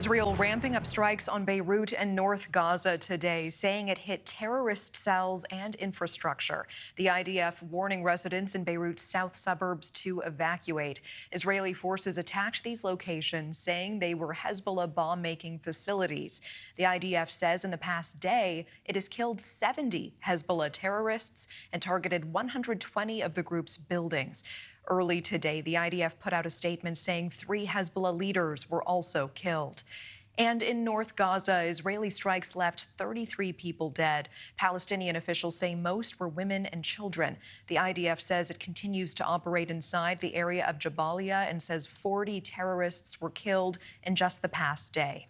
Israel ramping up strikes on Beirut and North Gaza today, saying it hit terrorist cells and infrastructure. The IDF warning residents in Beirut's south suburbs to evacuate. Israeli forces attacked these locations, saying they were Hezbollah bomb-making facilities. The IDF says in the past day, it has killed 70 Hezbollah terrorists and targeted 120 of the group's buildings. Early today, the IDF put out a statement saying 3 Hezbollah leaders were also killed. And in North Gaza, Israeli strikes left 33 people dead. Palestinian officials say most were women and children. The IDF says it continues to operate inside the area of Jabalia and says 40 terrorists were killed in just the past day.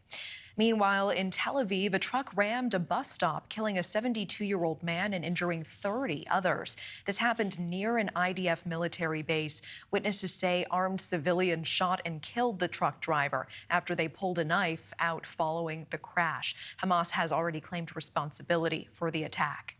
Meanwhile, in Tel Aviv, a truck rammed a bus stop, killing a 72-year-old man and injuring 30 others. This happened near an IDF military base. Witnesses say armed civilians shot and killed the truck driver after they pulled a knife out following the crash. Hamas has already claimed responsibility for the attack.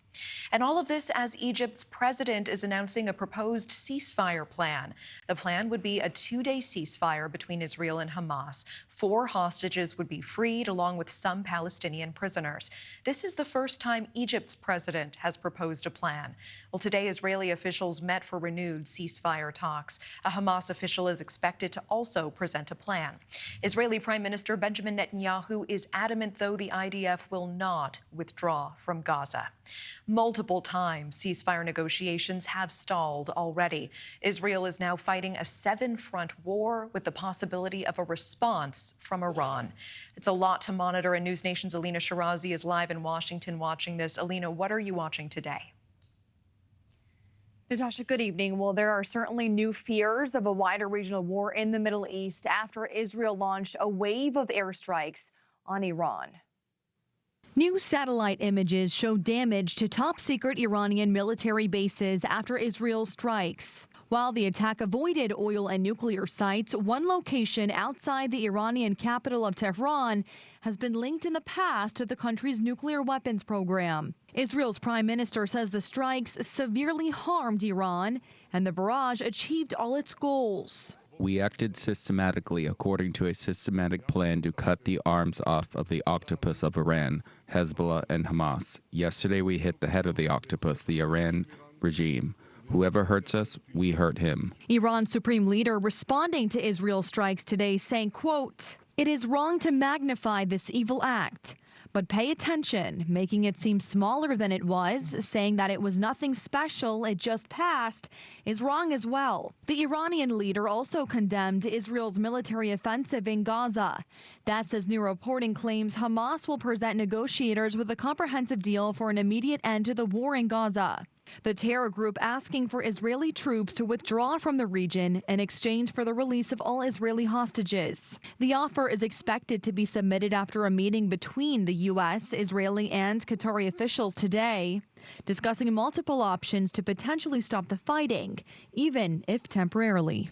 And all of this as Egypt's president is announcing a proposed ceasefire plan. The plan would be a 2-day ceasefire between Israel and Hamas. 4 hostages would be freed, along with some Palestinian prisoners. This is the first time Egypt's president has proposed a plan. Well, today, Israeli officials met for renewed ceasefire talks. A Hamas official is expected to also present a plan. Israeli Prime Minister Benjamin Netanyahu is adamant, though, the IDF will not withdraw from Gaza. Multiple times, ceasefire negotiations have stalled already. Israel is now fighting a 7-front war with the possibility of a response from Iran. It's a lot to monitor, and NewsNation's Elina Shirazi is live in Washington watching this. Elina, what are you watching today? Natasha, good evening. Well, there are certainly new fears of a wider regional war in the Middle East after Israel launched a wave of airstrikes on Iran. New satellite images show damage to top-secret Iranian military bases after Israel's strikes. While the attack avoided oil and nuclear sites, one location outside the Iranian capital of Tehran has been linked in the past to the country's nuclear weapons program. Israel's prime minister says the strikes severely harmed Iran, and the barrage achieved all its goals. We acted systematically according to a systematic plan to cut the arms off of the octopus of Iran, Hezbollah and Hamas. Yesterday we hit the head of the octopus, the Iran regime. Whoever hurts us, we hurt him. Iran's supreme leader responding to Israel's strikes today saying, quote, "It is wrong to magnify this evil act, but pay attention," making it seem smaller than it was, saying that it was nothing special, it just passed, is wrong as well. The Iranian leader also condemned Israel's military offensive in Gaza. That's as new reporting claims Hamas will present negotiators with a comprehensive deal for an immediate end to the war in Gaza. The terror group asking for Israeli troops to withdraw from the region in exchange for the release of all Israeli hostages. The offer is expected to be submitted after a meeting between the U.S., Israeli, and Qatari officials today, discussing multiple options to potentially stop the fighting, even if temporarily.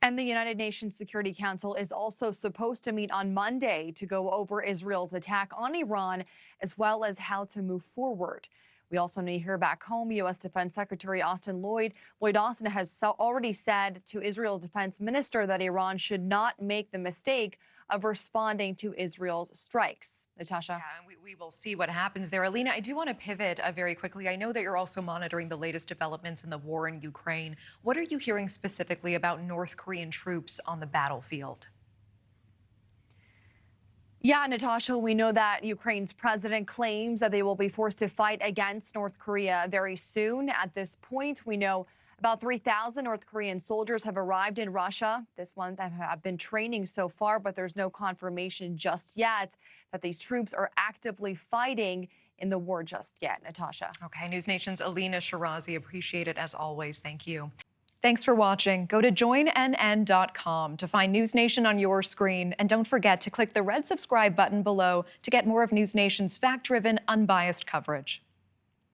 And the United Nations Security Council is also supposed to meet on Monday to go over Israel's attack on Iran, as well as how to move forward. We also need to hear back home. U.S. Defense Secretary Lloyd Austin has already said to Israel's defense minister that Iran should not make the mistake of responding to Israel's strikes. Natasha? Yeah, we will see what happens there. Elina, I do want to pivot very quickly. I know that you're also monitoring the latest developments in the war in Ukraine. What are you hearing specifically about North Korean troops on the battlefield? Yeah, Natasha, we know that Ukraine's president claims that they will be forced to fight against North Korea very soon. At this point, we know about 3,000 North Korean soldiers have arrived in Russia this month and have been training so far, but there's no confirmation just yet that these troops are actively fighting in the war just yet. Natasha. Okay, NewsNation's Elina Shirazi, appreciate it as always. Thank you. Thanks for watching. Go to joinnn.com to find NewsNation on your screen. And don't forget to click the red subscribe button below to get more of NewsNation's fact-driven, unbiased coverage.